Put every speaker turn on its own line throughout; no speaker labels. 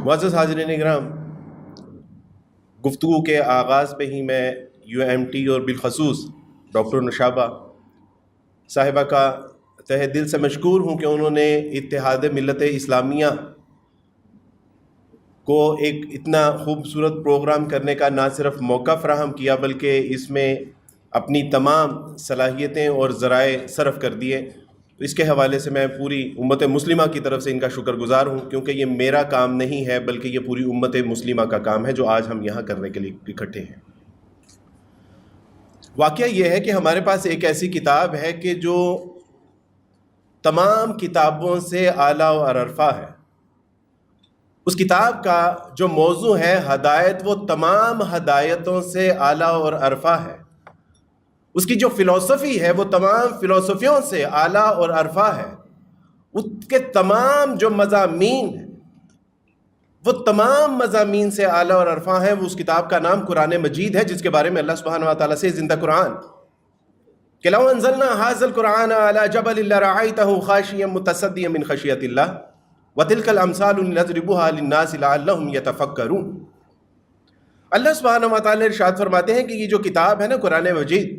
معزز حاضرین اکرام، گفتگو کے آغاز پہ ہی میں UMT اور بالخصوص ڈاکٹر نشابہ صاحبہ کا تہہ دل سے مشکور ہوں کہ انہوں نے اتحاد ملت اسلامیہ کو ایک اتنا خوبصورت پروگرام کرنے کا نہ صرف موقع فراہم کیا بلکہ اس میں اپنی تمام صلاحیتیں اور ذرائع صرف کر دیے. تو اس کے حوالے سے میں پوری امت مسلمہ کی طرف سے ان کا شکر گزار ہوں، کیونکہ یہ میرا کام نہیں ہے بلکہ یہ پوری امت مسلمہ کا کام ہے جو آج ہم یہاں کرنے کے لیے اکٹھے ہیں. واقعہ یہ ہے کہ ہمارے پاس ایک ایسی کتاب ہے کہ جو تمام کتابوں سے اعلیٰ و ارفع ہے. اس کتاب کا جو موضوع ہے ہدایت، وہ تمام ہدایتوں سے اعلیٰ اور ارفع ہے. اس کی جو فلسفی ہے وہ تمام فلسفیوں سے اعلیٰ اور ارفع ہے. اس کے تمام جو مضامین ہیں وہ تمام مضامین سے اعلیٰ اور ارفع ہیں. وہ اس کتاب کا نام قرآن مجید ہے، جس کے بارے میں اللہ سبحانہ و تعالیٰ سے زندہ قرآن کہ لو انزلنا هذا القرآن على جبل لرأيته خاشعا متصدعا من خشية الله وتلك الامثال نضربها للناس لعلهم يتفکرون. اللہ سبحانہ و تعالیٰ ارشاد فرماتے ہیں کہ یہ جو کتاب ہے نا قرآن مجید،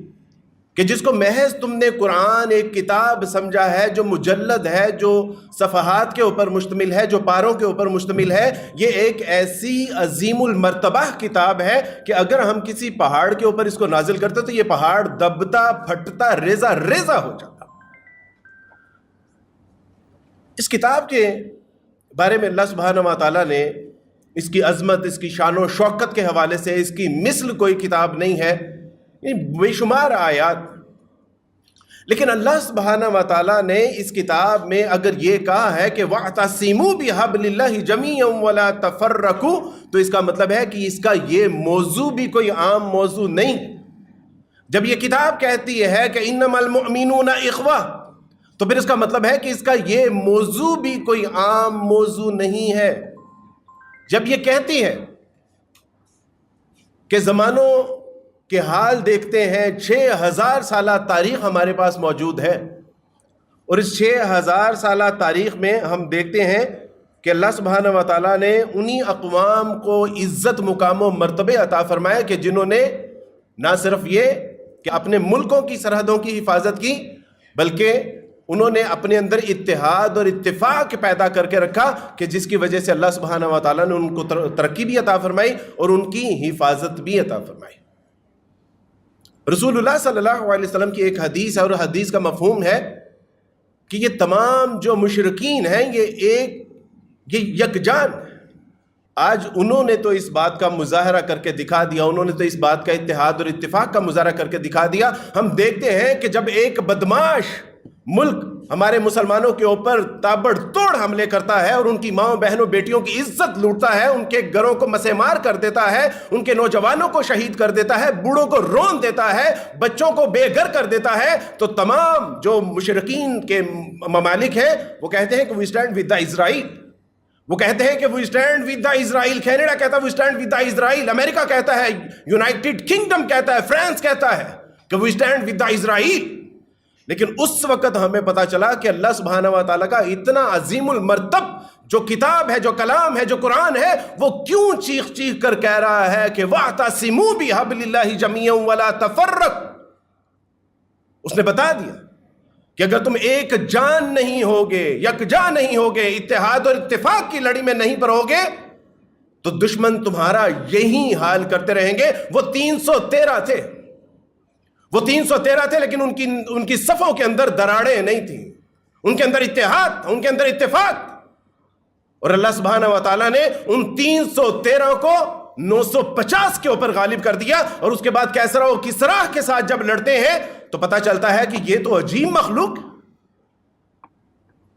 کہ جس کو محض تم نے قرآن ایک کتاب سمجھا ہے، جو مجلد ہے، جو صفحات کے اوپر مشتمل ہے، جو پاروں کے اوپر مشتمل ہے، یہ ایک ایسی عظیم المرتبہ کتاب ہے کہ اگر ہم کسی پہاڑ کے اوپر اس کو نازل کرتے تو یہ پہاڑ دبتا پھٹتا ریزہ ریزہ ہو جاتا. اس کتاب کے بارے میں اللہ سبحانہ و تعالیٰ نے اس کی عظمت، اس کی شان و شوکت کے حوالے سے اس کی مثل کوئی کتاب نہیں ہے، بے شمار آیات. لیکن اللہ سبحانہ و تعالیٰ نے اس کتاب میں اگر یہ کہا ہے کہ وَاعْتَصِمُوا بِحَبْلِ اللَّهِ جَمِيعًا وَلَا تَفَرَّقُوا، تو اس کا مطلب ہے کہ اس کا یہ موضوع بھی کوئی عام موضوع نہیں. جب یہ کتاب کہتی ہے کہ اِنَّمَا الْمُؤْمِنُونَ إِخْوَةٌ، تو پھر اس کا مطلب ہے کہ اس کا یہ موضوع بھی کوئی عام موضوع نہیں ہے. جب یہ کہتی ہے کہ زمانوں کے حال دیکھتے ہیں، 6000 سالہ تاریخ ہمارے پاس موجود ہے، اور اس 6000 سالہ تاریخ میں ہم دیکھتے ہیں کہ اللہ سبحانہ و تعالیٰ نے انہی اقوام کو عزت، مقام و مرتبے عطا فرمائے کہ جنہوں نے نہ صرف یہ کہ اپنے ملکوں کی سرحدوں کی حفاظت کی، بلکہ انہوں نے اپنے اندر اتحاد اور اتفاق پیدا کر کے رکھا کہ جس کی وجہ سے اللہ سبحانہ و تعالیٰ نے ان کو ترقی بھی عطا فرمائی اور ان کی حفاظت بھی عطا فرمائی. رسول اللہ صلی اللہ علیہ وسلم کی ایک حدیث ہے، اور حدیث کا مفہوم ہے کہ یہ تمام جو مشرکین ہیں یہ یکجان ہیں. آج انہوں نے تو اس بات کا مظاہرہ کر کے دکھا دیا، انہوں نے تو اس بات کا اتحاد اور اتفاق کا مظاہرہ کر کے دکھا دیا. ہم دیکھتے ہیں کہ جب ایک بدماش ملک ہمارے مسلمانوں کے اوپر تابڑ توڑ حملے کرتا ہے اور ان کی ماں بہنوں بیٹیوں کی عزت لوٹتا ہے، ان کے گھروں کو مسے مار کر دیتا ہے، ان کے نوجوانوں کو شہید کر دیتا ہے، بوڑھوں کو رون دیتا ہے، بچوں کو بے گھر کر دیتا ہے، تو تمام جو مشرکین کے ممالک ہیں وہ کہتے ہیں کہ وی اسٹینڈ ود دا اسرائیل. وہ کہتے ہیں کہ we stand with the Israel. Canada کہتا ہے وی اسٹینڈ ود دا اسرائیل. امریکہ کہتا ہے، یونائٹڈ کنگڈم کہتا ہے، فرانس کہتا ہے کہ وی اسٹینڈ ود دا اسرائیل. لیکن اس وقت ہمیں پتا چلا کہ اللہ سبحانہ و تعالیٰ کا اتنا عظیم المرتب جو کتاب ہے، جو کلام ہے، جو قرآن ہے، وہ کیوں چیخ چیخ کر کہہ رہا ہے کہ وَاعْتَصِمُوا بِحَبْلِ اللَّهِ جَمِيعًا وَلَا تَفَرَّقُوا. اس نے بتا دیا کہ اگر تم ایک جان نہیں ہوگے، یکجا نہیں ہوگے، اتحاد اور اتفاق کی لڑی میں نہیں پڑو گے، تو دشمن تمہارا یہی حال کرتے رہیں گے. وہ 313 تھے، وہ 313 تھے، لیکن ان کی صفوں کے اندر دراڑیں نہیں تھیں، ان کے اندر اتحاد تھا، ان کے اندر اتفاق. اور اللہ سبحانہ و تعالیٰ نے ان 313 کو 950 کے اوپر غالب کر دیا. اور اس کے بعد کیسرا و کسرا کے ساتھ جب لڑتے ہیں تو پتہ چلتا ہے کہ یہ تو عجیب مخلوق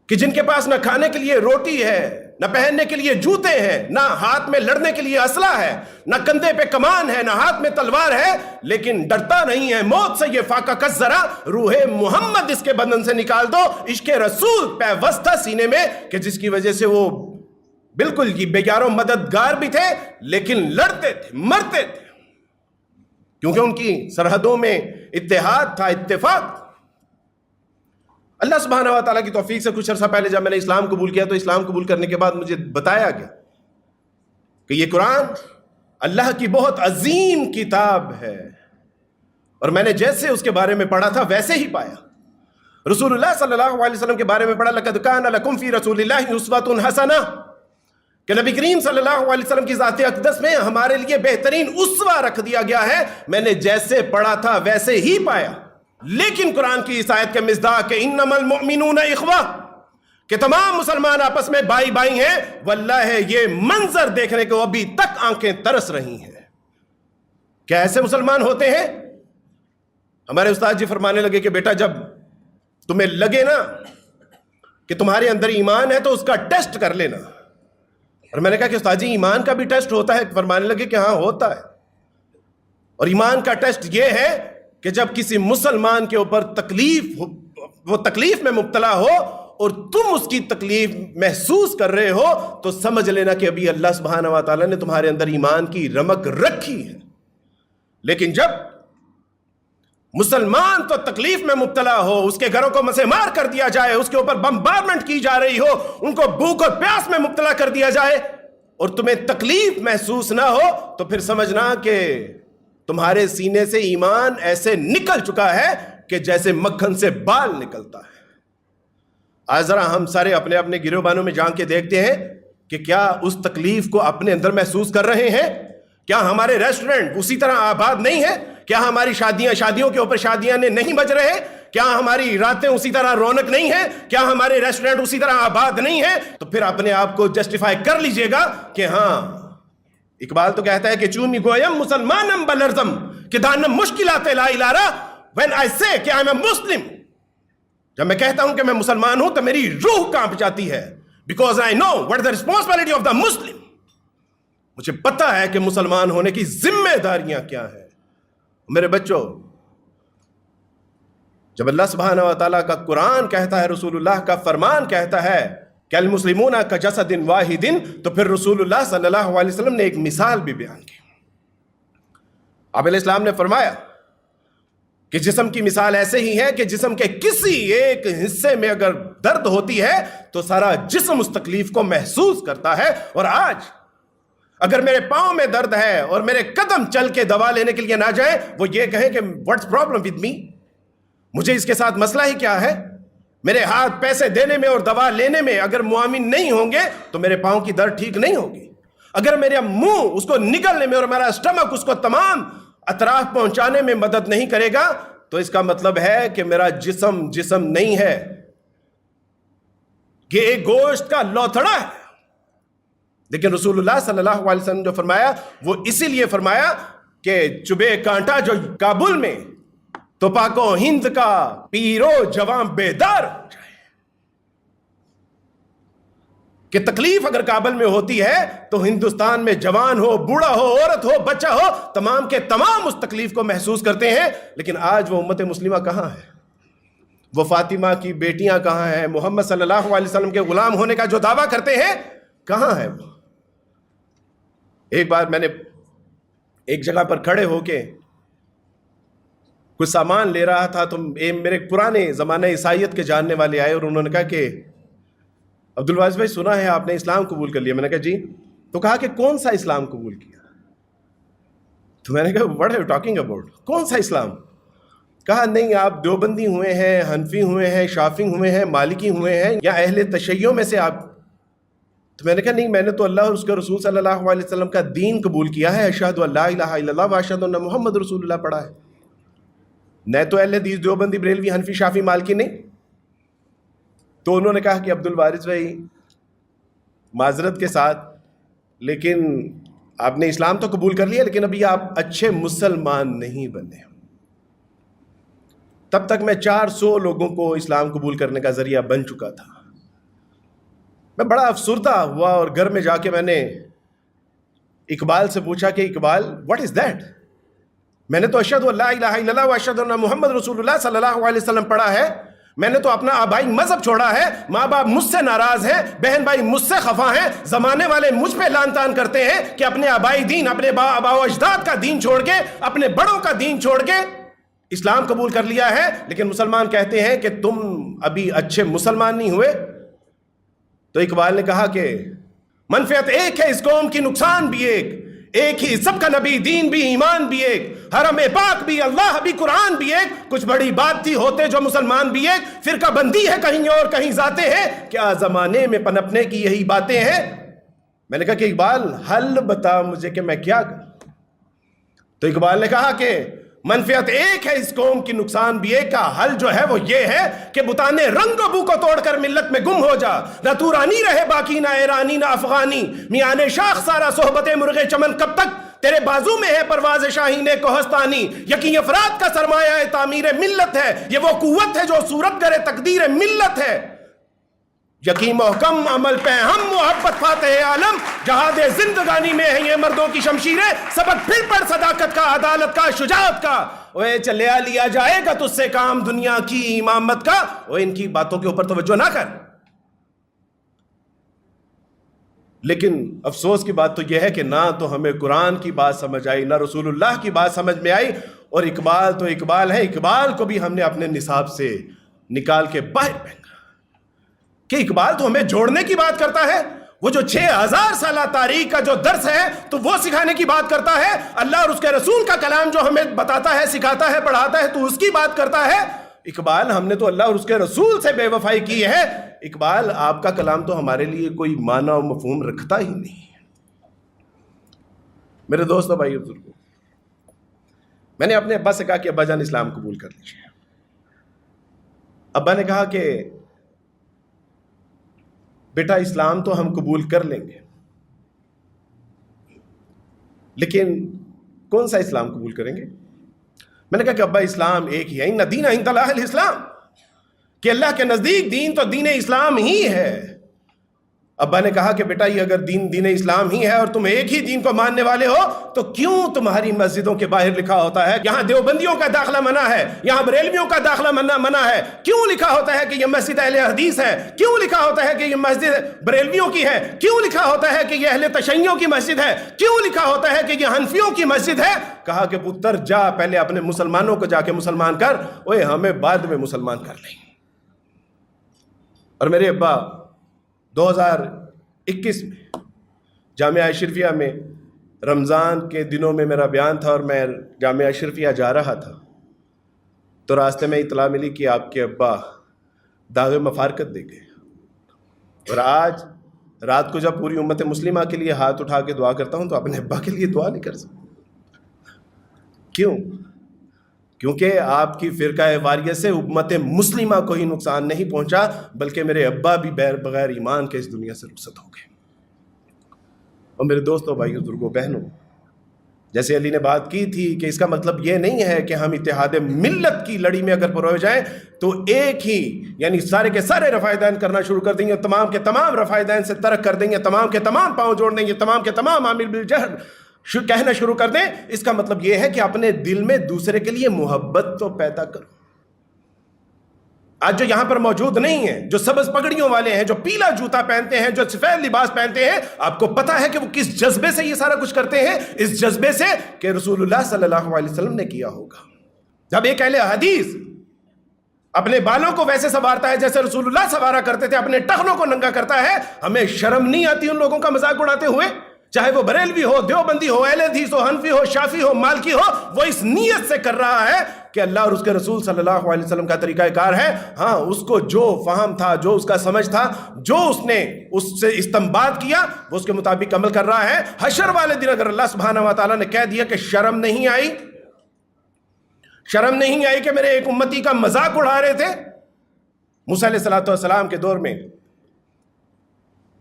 کہ جن کے پاس نہ کھانے کے لیے روٹی ہے، نہ پہننے کے لیے جوتے ہیں، نہ ہاتھ میں لڑنے کے لیے اسلحہ ہے، نہ کندھے پہ کمان ہے، نہ ہاتھ میں تلوار ہے، لیکن ڈرتا نہیں ہے موت سے. یہ فاقہ کس ذرا روح محمد اس کے بدن سے نکال دو. عشق رسول پیوست تھا سینے میں کہ جس کی وجہ سے وہ بالکل یہ بیگاروں مددگار بھی تھے، لیکن لڑتے تھے، مرتے تھے، کیونکہ ان کی سرحدوں میں اتحاد تھا، اتفاق تھا. اللہ سبحانہ و تعالیٰ کی توفیق سے کچھ عرصہ پہلے جب میں نے اسلام قبول کیا تو اسلام قبول کرنے کے بعد مجھے بتایا گیا کہ یہ قرآن اللہ کی بہت عظیم کتاب ہے، اور میں نے جیسے اس کے بارے میں پڑھا تھا ویسے ہی پایا۔ رسول اللہ صلی اللہ علیہ وسلم کے بارے میں پڑھا، لَقَدْ كَانَ لَكُمْ فِي رَسُولِ اللَّهِ أُسْوَةٌ حَسَنَةٌ، کہ نبی کریم صلی اللہ علیہ وسلم کی ذات اقدس میں ہمارے لیے بہترین اسوہ رکھ دیا گیا ہے۔ میں نے جیسے پڑھا تھا ویسے ہی پایا۔ لیکن قرآن کی اس آیت کے مصداق کہ انما المؤمنون اخوہ، کہ تمام مسلمان آپس میں بھائی بھائی ہیں، واللہ یہ منظر دیکھنے کو ابھی تک آنکھیں ترس رہی ہیں۔ کیا ایسے مسلمان ہوتے ہیں؟ ہمارے استاد جی فرمانے لگے کہ بیٹا جب تمہیں لگے نا کہ تمہارے اندر ایمان ہے تو اس کا ٹیسٹ کر لینا۔ اور میں نے کہا کہ استاد جی ایمان کا بھی ٹیسٹ ہوتا ہے؟ فرمانے لگے کہ ہاں ہوتا ہے، اور ایمان کا ٹیسٹ یہ ہے کہ جب کسی مسلمان کے اوپر وہ تکلیف میں مبتلا ہو اور تم اس کی تکلیف محسوس کر رہے ہو تو سمجھ لینا کہ ابھی اللہ سبحانہ و تعالیٰ نے تمہارے اندر ایمان کی رمق رکھی ہے۔ لیکن جب مسلمان تو تکلیف میں مبتلا ہو، اس کے گھروں کو مسے مار کر دیا جائے، اس کے اوپر بمبارمنٹ کی جا رہی ہو، ان کو بھوک اور پیاس میں مبتلا کر دیا جائے، اور تمہیں تکلیف محسوس نہ ہو، تو پھر سمجھنا کہ تمہارے سینے سے ایمان ایسے نکل چکا ہے کہ جیسے مکھن سے بال نکلتا ہے۔ آج ذرا ہم سارے اپنے اپنے گریبانوں میں جان کے دیکھتے ہیں کہ کیا اس تکلیف کو اپنے اندر محسوس کر رہے ہیں؟ کیا ہمارے ریسٹورنٹ اسی طرح آباد نہیں ہے؟ کیا ہماری شادیوں کے اوپر شادیاں نہیں بج رہے؟ کیا ہماری راتیں اسی طرح رونق نہیں ہے؟ کیا ہمارے ریسٹورنٹ اسی طرح آباد نہیں ہے؟ تو پھر اپنے آپ کو جسٹیفائی کر لیجئے گا کہ ہاں، اقبال تو کہتا ہے کہ چومی گویم مسلمانم بلرزم کہ دانم مشکلات لا الارا when I say کہ I'm a Muslim، جب میں کہتا ہوں کہ میں مسلمان ہوں تو میری روح کانپ جاتی ہے، because I know what is the responsibility of the Muslim۔ مجھے پتا ہے کہ مسلمان ہونے کی ذمہ داریاں کیا ہیں۔ میرے بچوں، جب اللہ سبحانہ و تعالیٰ کا قرآن کہتا ہے، رسول اللہ کا فرمان کہتا ہے کہ المسلمون کجسد واحد، تو پھر رسول اللہ صلی اللہ علیہ وسلم نے ایک مثال بھی بیان کی۔ آپ علیہ السلام نے فرمایا کہ جسم کی مثال ایسے ہی ہے کہ جسم کے کسی ایک حصے میں اگر درد ہوتی ہے تو سارا جسم اس تکلیف کو محسوس کرتا ہے۔ اور آج اگر میرے پاؤں میں درد ہے اور میرے قدم چل کے دوا لینے کے لیے نہ جائیں، وہ یہ کہیں کہ واٹس پرابلم ود می، مجھے اس کے ساتھ مسئلہ ہی کیا ہے؟ میرے ہاتھ پیسے دینے میں اور دوا لینے میں اگر معاون نہیں ہوں گے تو میرے پاؤں کی درد ٹھیک نہیں ہوگی۔ اگر میرے منہ اس کو نگلنے میں اور میرا اسٹمک اس کو تمام اطراف پہنچانے میں مدد نہیں کرے گا تو اس کا مطلب ہے کہ میرا جسم نہیں ہے، یہ ایک گوشت کا لوتھڑا ہے۔ لیکن رسول اللہ صلی اللہ علیہ وسلم جو فرمایا وہ اسی لیے فرمایا کہ چبے کانٹا جو کابل میں تو پاکو ہند کا پیرو جوان بیدار ہو جائے، کہ تکلیف اگر کابل میں ہوتی ہے تو ہندوستان میں جوان ہو، بوڑھا ہو، عورت ہو، بچہ ہو، تمام کے تمام اس تکلیف کو محسوس کرتے ہیں۔ لیکن آج وہ امت مسلمہ کہاں ہے؟ وہ فاطمہ کی بیٹیاں کہاں ہیں؟ محمد صلی اللہ علیہ وسلم کے غلام ہونے کا جو دعویٰ کرتے ہیں کہاں ہے وہ؟ ایک بار میں نے ایک جگہ پر کھڑے ہو کے کچھ سامان لے رہا تھا تو میرے پرانے زمانہ عیسائیت کے جاننے والے آئے اور انہوں نے کہا کہ عبدالواز بھائی سنا ہے آپ نے اسلام قبول کر لیا۔ میں نے کہا جی۔ تو کہا کہ کون سا اسلام قبول کیا؟ تو میں نے کہا what are you talking about؟ کون سا اسلام؟ کہا نہیں، آپ دیوبندی ہوئے ہیں، حنفی ہوئے ہیں، شافعی ہوئے ہیں، مالکی ہوئے ہیں، یا اہل تشیع میں سے آپ؟ تو میں نے کہا نہیں، میں نے تو اللہ اور اس کے رسول صلی اللہ علیہ وسلم کا دین قبول کیا ہے، اشہد ان لا الہ الا اللہ و اشہد ان محمد رسول اللہ پڑھا ہے، نہ تو اہل حدیث دیوبندی بریلوی حنفی شافعی مالکی نہیں۔ تو انہوں نے کہا کہ عبدالوارث بھائی معذرت کے ساتھ، لیکن آپ نے اسلام تو قبول کر لیا لیکن ابھی آپ اچھے مسلمان نہیں بنے۔ تب تک میں 400 لوگوں کو اسلام قبول کرنے کا ذریعہ بن چکا تھا۔ میں بڑا افسردہ ہوا اور گھر میں جا کے میں نے اقبال سے پوچھا کہ اقبال واٹ از دیٹ؟ میں نے تو اشہد ان لا الہ الا اللہ و اشہد ان محمد رسول اللہ صلی اللہ علیہ وسلم پڑھا ہے، میں نے تو اپنا آبائی مذہب چھوڑا ہے، ماں باپ مجھ سے ناراض ہیں، بہن بھائی مجھ سے خفا ہیں، زمانے والے مجھ پہ لعن طعن کرتے ہیں کہ اپنے آبائی دین، اپنے آبا و اجداد کا دین چھوڑ کے، اپنے بڑوں کا دین چھوڑ کے اسلام قبول کر لیا ہے، لیکن مسلمان کہتے ہیں کہ تم ابھی اچھے مسلمان نہیں ہوئے۔ تو اقبال نے کہا کہ منفعت ایک ہے اس قوم کی، نقصان بھی ایک ہی، سب کا نبی، دین بھی، ایمان بھی ایک، حرم پاک بھی، اللہ بھی، قرآن بھی ایک۔ کچھ بڑی بات تھی، ہوتے جو مسلمان بھی ایک، فرقہ بندی ہے کہیں اور کہیں ذاتیں ہیں، کیا زمانے میں پنپنے کی یہی باتیں ہیں؟ میں نے کہا کہ اقبال حل بتا مجھے کہ میں کیا کروں؟ تو اقبال نے کہا کہ منفعت ایک ہے اس قوم کی، نقصان بھی ایک کا حل جو ہے وہ یہ ہے کہ بتانے رنگ و بو کو توڑ کر ملت میں گم ہو جا، نہ تورانی رہے باقی، نہ ایرانی نہ افغانی، میاں شاخ سارا صحبت مرغ چمن کب تک، تیرے بازو میں ہے پرواز شاہین کوہستانی، یقین افراد کا سرمایہ تعمیر ملت ہے، یہ وہ قوت ہے جو صورت کرے تقدیر ملت ہے، یقین محکم عمل پہ ہم محبت فاتح عالم، جہاد زندگانی میں ہے یہ مردوں کی شمشیریں، سبق پھر پڑھ صداقت کا، عدالت کا، شجاعت کا، اوے چلیا لیا جائے گا تجھ سے کام دنیا کی امامت کا، اوے ان کی باتوں کے اوپر توجہ نہ کر۔ لیکن افسوس کی بات تو یہ ہے کہ نہ تو ہمیں قرآن کی بات سمجھ آئی، نہ رسول اللہ کی بات سمجھ میں آئی، اور اقبال تو اقبال ہے، اقبال کو بھی ہم نے اپنے نصاب سے نکال کے باہر پھینکا کہ اقبال تو ہمیں جوڑنے کی بات کرتا ہے، وہ جو 6000 سالہ تاریخ کا جو درس ہے تو وہ سکھانے کی بات کرتا ہے، اللہ اور اس کے رسول کا کلام جو ہمیں بتاتا ہے، سکھاتا ہے، پڑھاتا ہے تو اس کی بات کرتا ہے۔ اقبال ہم نے تو اللہ اور اس کے رسول سے بے وفائی کی ہے، اقبال آپ کا کلام تو ہمارے لیے کوئی معنی و مفہوم رکھتا ہی نہیں۔ میرے دوستو، بھائی بزرگوں، میں نے اپنے ابا سے کہا کہ ابا جان اسلام قبول کر لیجیے۔ ابا نے کہا کہ بیٹا اسلام تو ہم قبول کر لیں گے، لیکن کون سا اسلام قبول کریں گے؟ میں نے کہا کہ ابا اسلام ایک ہی ہے، ان دین عند اللہ الاسلام، کہ اللہ کے نزدیک دین تو دین اسلام ہی ہے۔ ابا نے کہا کہ بیٹا یہ اگر دین اسلام ہی ہے اور تم ایک ہی دین کو ماننے والے ہو تو کیوں تمہاری مسجدوں کے باہر لکھا ہوتا ہے یہاں دیوبندیوں کا داخلہ منع ہے، یہاں بریلویوں کا داخلہ منع ہے؟ کیوں لکھا ہوتا ہے کہ یہ مسجد اہل حدیث ہے؟ کیوں لکھا ہوتا ہے کہ یہ مسجد بریلویوں کی ہے؟ کیوں لکھا ہوتا ہے کہ یہ اہل تشیعوں کی مسجد ہے؟ کیوں لکھا ہوتا ہے کہ یہ حنفیوں کی مسجد ہے؟ کہا کہ پتر جا پہلے اپنے مسلمانوں کو جا کے مسلمان کر، اوے ہمیں بعد میں مسلمان کر لیں۔ اور میرے ابا 2021 میں جامعہ اشرفیہ میں رمضان کے دنوں میں میرا بیان تھا اور میں جامعہ اشرفیہ جا رہا تھا تو راستے میں اطلاع ملی کہ آپ کے ابا داغ مفارقت دے گئے، اور آج رات کو جب پوری امت مسلمہ کے لیے ہاتھ اٹھا کے دعا کرتا ہوں تو اپنے ابا کے لیے دعا نہیں کر سکتا۔ کیوں؟ کیونکہ آپ کی فرقہ واریت سے امت مسلمہ کو ہی نقصان نہیں پہنچا، بلکہ میرے ابا بھی بغیر ایمان کے اس دنیا سے رخصت ہو گئے۔ اور میرے دوستوں، بھائیوں، بزرگوں، بہنوں، جیسے علی نے بات کی تھی کہ اس کا مطلب یہ نہیں ہے کہ ہم اتحاد ملت کی لڑی میں اگر پروئے جائیں تو ایک ہی یعنی سارے کے سارے رفائدین کرنا شروع کر دیں گے، تمام کے تمام رفائدین سے ترک کر دیں گے، تمام کے تمام پاؤں جوڑ دیں گے، تمام کے تمام عامل بالجہر کہنا شروع کر دیں۔ اس کا مطلب یہ ہے کہ اپنے دل میں دوسرے کے لیے محبت تو پیدا کرو۔ آج جو یہاں پر موجود نہیں ہیں، جو سبز پگڑیوں والے ہیں، جو پیلا جوتا پہنتے ہیں، جو سفید لباس پہنتے ہیں، آپ کو پتا ہے کہ وہ کس جذبے سے یہ سارا کچھ کرتے ہیں؟ اس جذبے سے کہ رسول اللہ صلی اللہ علیہ وسلم نے کیا ہوگا۔ جب ایک اہل حدیث اپنے بالوں کو ویسے سنوارتا ہے جیسے رسول اللہ سنوارا کرتے تھے، اپنے ٹخنوں کو ننگا کرتا ہے، ہمیں شرم نہیں آتی ان لوگوں کا مذاق اڑاتے ہوئے؟ چاہے وہ بریلوی ہو، دیوبندی ہو، اہل حدیث ہو، حنفی ہو، شافعی ہو، مالکی ہو، وہ اس نیت سے کر رہا ہے کہ اللہ اور اس کے رسول صلی اللہ علیہ وسلم کا طریقہ کار ہے۔ ہاں، اس کو جو فہم تھا، جو اس کا سمجھ تھا، جو اس نے اس سے استنباط کیا، وہ اس کے مطابق عمل کر رہا ہے۔ حشر والے دن اگر اللہ سبحانہ و تعالیٰ نے کہہ دیا کہ شرم نہیں آئی کہ میرے ایک امتی کا مذاق اڑا رہے تھے۔ موسیٰ علیہ السلام کے دور میں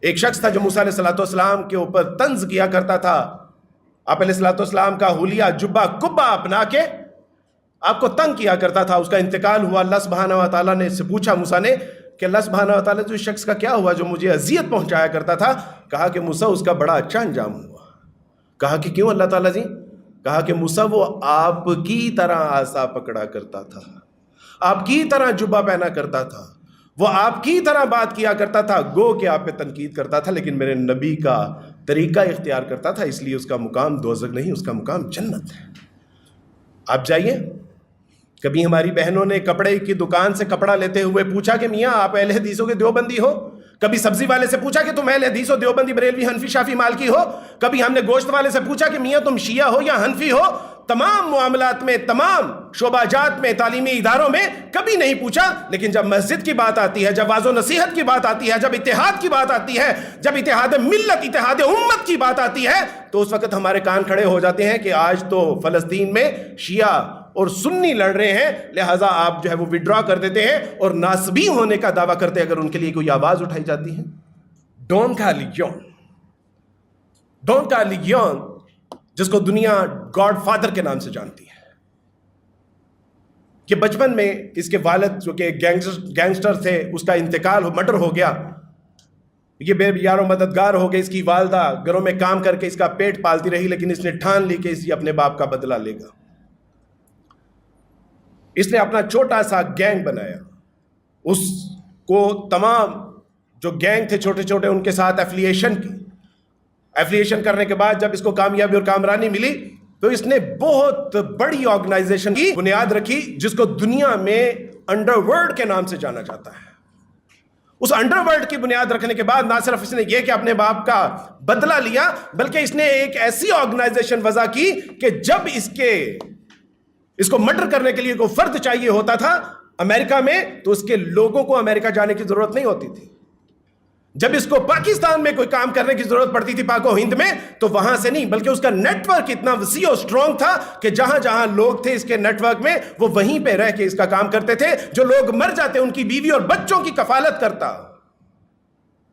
ایک شخص تھا جو موسیٰ علیہ السلام کے اوپر طنز کیا کرتا تھا۔ آپ علیہ السلام کا حلیہ جبہ کبہ اپنا کے آپ کو تنگ کیا کرتا تھا۔ اس کا انتقال ہوا، اللہ سبحانہ و تعالیٰ نے سے پوچھا موسیٰ نے کہ اللہ سبحانہ و تعالیٰ اس شخص کا کیا ہوا جو مجھے اذیت پہنچایا کرتا تھا؟ کہا کہ موسیٰ اس کا بڑا اچھا انجام ہوا۔ کہا کہ کیوں اللہ تعالیٰ جی؟ کہا کہ موسیٰ وہ آپ کی طرح عصا پکڑا کرتا تھا، آپ کی طرح جبہ پہنا کرتا تھا، وہ آپ کی طرح بات کیا کرتا تھا، گو کہ آپ پہ تنقید کرتا تھا، لیکن میرے نبی کا طریقہ اختیار کرتا تھا، اس لیے اس کا مقام دوزخ نہیں، اس کا مقام جنت ہے۔ آپ جائیے، کبھی ہماری بہنوں نے کپڑے کی دکان سے کپڑا لیتے ہوئے پوچھا کہ میاں آپ اہل حدیثوں کے دیوبندی ہو؟ کبھی سبزی والے سے پوچھا کہ تم اہل حدیث ہو، دیوبندی، بریلوی، حنفی، شافعی، مالکی ہو؟ کبھی ہم نے گوشت والے سے پوچھا کہ میاں تم شیعہ ہو یا حنفی ہو؟ تمام معاملات میں، تمام شعبہ جات میں، تعلیمی اداروں میں کبھی نہیں پوچھا. لیکن جب مسجد کی بات آتی ہے، جب واعظ و نصیحت کی بات آتی ہے، جب اتحاد کی بات آتی ہے، جب اتحاد ملت، اتحاد امت کی بات آتی ہے، تو اس وقت ہمارے کان کھڑے ہو جاتے ہیں کہ آج تو فلسطین میں شیعہ اور سنی لڑ رہے ہیں، لہٰذا آپ جو ہے وہ وڈرا کر دیتے ہیں اور ناسبی ہونے کا دعویٰ کرتے ہیں اگر ان کے لیے کوئی آواز اٹھائی جاتی ہے. ڈون کارلیون جس کو دنیا گاڈ فادر کے نام سے جانتی ہے، کہ بچپن میں اس کے والد جو کہ گینگسٹر تھے، اس کا انتقال مرڈر ہو گیا، یہ بے یار و مددگار ہو گئے. اس کی والدہ گھروں میں کام کر کے اس کا پیٹ پالتی رہی، لیکن اس نے ٹھان لی کہ اس اپنے باپ کا بدلہ لے گا. اس نے اپنا چھوٹا سا گینگ بنایا، اس کو تمام جو گینگ تھے چھوٹے چھوٹے ان کے ساتھ ایفلیشن کرنے کے بعد جب اس کو کامیابی اور کامرانی ملی تو اس نے بہت بڑی آرگنائزیشن کی بنیاد رکھی جس کو دنیا میں انڈر ورلڈ کے نام سے جانا جاتا ہے. اس انڈر ورلڈ کی بنیاد رکھنے کے بعد نہ صرف اس نے یہ کہ اپنے باپ کا بدلہ لیا، بلکہ اس نے ایک ایسی آرگنائزیشن وضع کی کہ جب اس کو مرڈر کرنے کے لیے کوئی فرد چاہیے ہوتا تھا امریکہ میں، تو اس کے لوگوں کو امریکہ جانے کی ضرورت نہیں ہوتی تھی. جب اس کو پاکستان میں کوئی کام کرنے کی ضرورت پڑتی تھی، پاک و ہند میں، تو وہاں سے نہیں، بلکہ اس کا نیٹ ورک اتنا وسیع اور سٹرونگ تھا کہ جہاں جہاں لوگ تھے اس کے نیٹ ورک میں، وہ وہیں پہ رہ کے اس کا کام کرتے تھے. جو لوگ مر جاتے ان کی بیوی اور بچوں کی کفالت کرتا،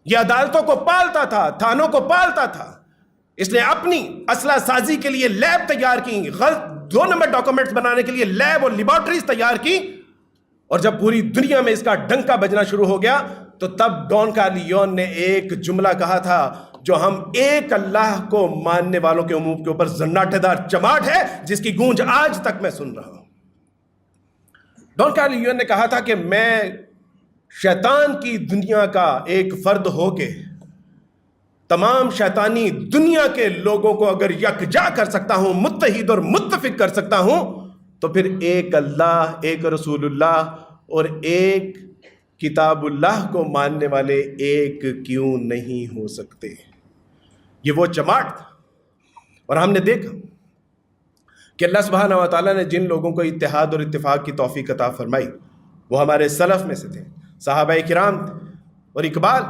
یہ عدالتوں کو پالتا تھا، تھانوں کو پالتا تھا. اس نے اپنی اسلحہ سازی کے لیے لیب تیار کی، غلط 2 نمبر ڈاکومنٹس بنانے کے لیے لیب اور لیبارٹریز تیار کی. اور جب پوری دنیا میں اس کا ڈنکا بجنا شروع ہو گیا تو تب ڈون کارلیون نے ایک جملہ کہا تھا جو ہم ایک اللہ کو ماننے والوں کے عموم کے اوپر زناٹے دار چماٹ ہے جس کی گونج آج تک میں سن رہا ہوں. ڈون کارلیون نے کہا تھا کہ میں شیطان کی دنیا کا ایک فرد ہو کے تمام شیطانی دنیا کے لوگوں کو اگر یکجا کر سکتا ہوں، متحد اور متفق کر سکتا ہوں، تو پھر ایک اللہ، ایک رسول اللہ اور ایک کتاب اللہ کو ماننے والے ایک کیوں نہیں ہو سکتے. یہ وہ چماٹ تھا. اور ہم نے دیکھا کہ اللہ سبحانہ و تعالیٰ نے جن لوگوں کو اتحاد اور اتفاق کی توفیق عطا فرمائی وہ ہمارے سلف میں سے تھے، صحابہ کرام تھے. اور اقبال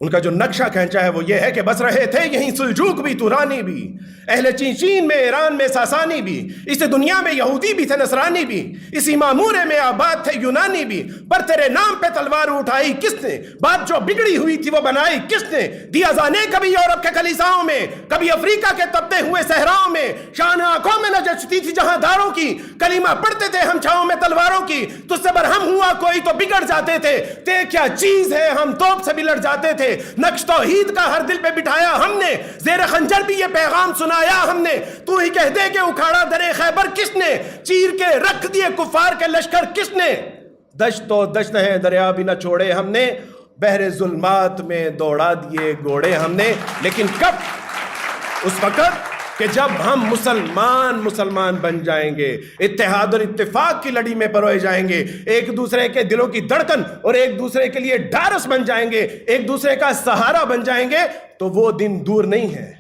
ان کا جو نقشہ کھینچا ہے وہ یہ ہے کہ بس رہے تھے یہیں سلجوق بھی، تورانی بھی، اہل چین میں، ایران میں ساسانی بھی، اس دنیا میں یہودی بھی تھے، نصرانی بھی، اسی معمورے میں آباد تھے یونانی بھی. پر تیرے نام پہ تلوار اٹھائی کس نے؟ بات جو بگڑی ہوئی تھی وہ بنائی کس نے؟ دیا زانے کبھی یورپ کے کلیساؤں میں، کبھی افریقہ کے تپتے ہوئے صحراؤں میں، شان آنکھوں میں نجستی تھی جہاں داروں کی، کلمہ پڑھتے تھے ہم چھاؤں میں تلواروں کی. تجھ سے برہم ہوا کوئی تو بگڑ جاتے تھے، تے کیا چیز ہے ہم توپ سے بھی لڑ جاتے تھے. نقش توحید کا ہر دل پہ بٹھایا ہم نے، زیر خنجر بھی یہ پیغام سنایا ہم نے. تو ہی کہہ دے کہ اکھاڑا درے خیبر کس نے، چیر کے رکھ دیے کفار کے لشکر کس نے. دشت و دشت ہے دریا بھی نہ چھوڑے ہم نے، بحر ظلمات میں دوڑا دیے گھوڑے ہم نے. لیکن کب؟ اس وقت کہ جب ہم مسلمان بن جائیں گے، اتحاد اور اتفاق کی لڑی میں پروئے جائیں گے، ایک دوسرے کے دلوں کی دھڑکن اور ایک دوسرے کے لیے ڈھارس بن جائیں گے، ایک دوسرے کا سہارا بن جائیں گے، تو وہ دن دور نہیں ہے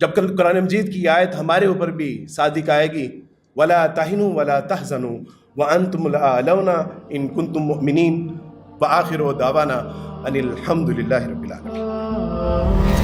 جب قرآن مجید کی آیت ہمارے اوپر بھی صادق آئے گی، وَلَا تَهِنُوا وَلَا تَحْزَنُوا وَأَنْتُمُ الْأَعْلَوْنَ إِن كُنتُم مُؤْمِنِينَ وَآخِرُ دَعْوَانَا أَنِ الْحَمْدُ لِلَّهِ رَبِّ الْعَالَمِينَ.